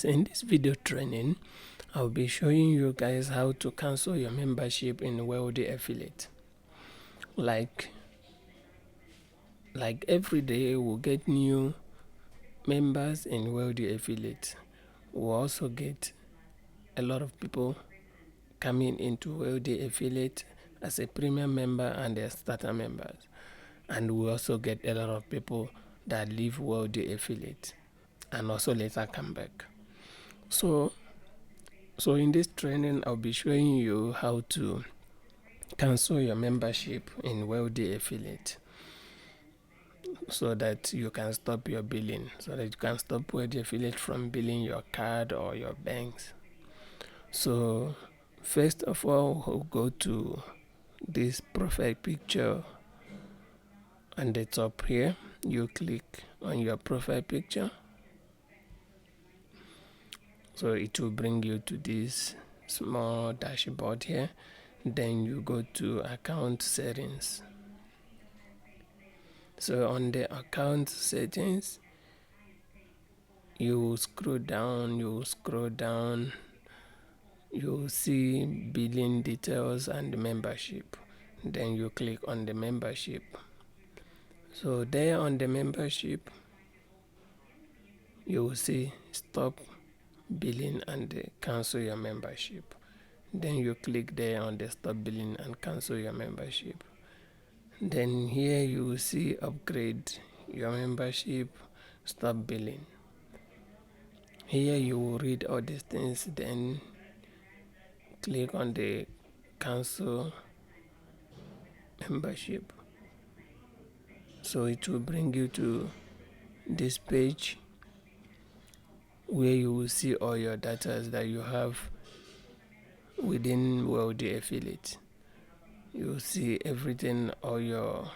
In this video training, I'll be showing you guys how to cancel your membership in Wealthy Affiliate. Like every day we'll get new members in Wealthy Affiliate. We'll also get a lot of people coming into Wealthy Affiliate as a premium member and a starter members. And we also get a lot of people that leave Wealthy Affiliate and also later come back. So in this training, I'll be showing you how to cancel your membership in Wealthy Affiliate so that you can stop your billing, so that you can stop Wealthy Affiliate from billing your card or your banks. So first of all, we'll go to this profile picture on the top here. You click on your profile picture. So it will bring you to this small dashboard here. Then you go to account settings. So on the account settings, you scroll down, you'll see billing details and membership. Then you click on the membership. So there on the membership, you will see stop billing and cancel your membership. Then you click there on the stop billing and cancel your membership. Then here you will see upgrade your membership, stop billing. Here you will read all these things, then click on the cancel membership. So it will bring you to this page where you will see all your data that you have within Wealthy Affiliate. You will see everything, all your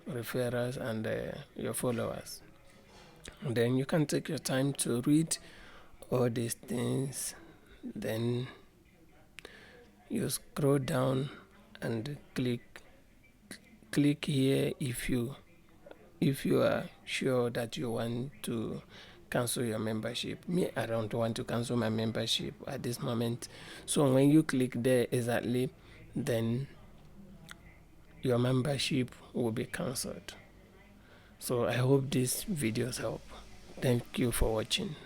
referrals and your followers. And then you can take your time to read all these things. Then you scroll down and click here if you are sure that you want to cancel your membership. Me, I don't want to cancel my membership at this moment. So when you click there exactly, then your membership will be cancelled. So I hope these videos help. Thank you for watching.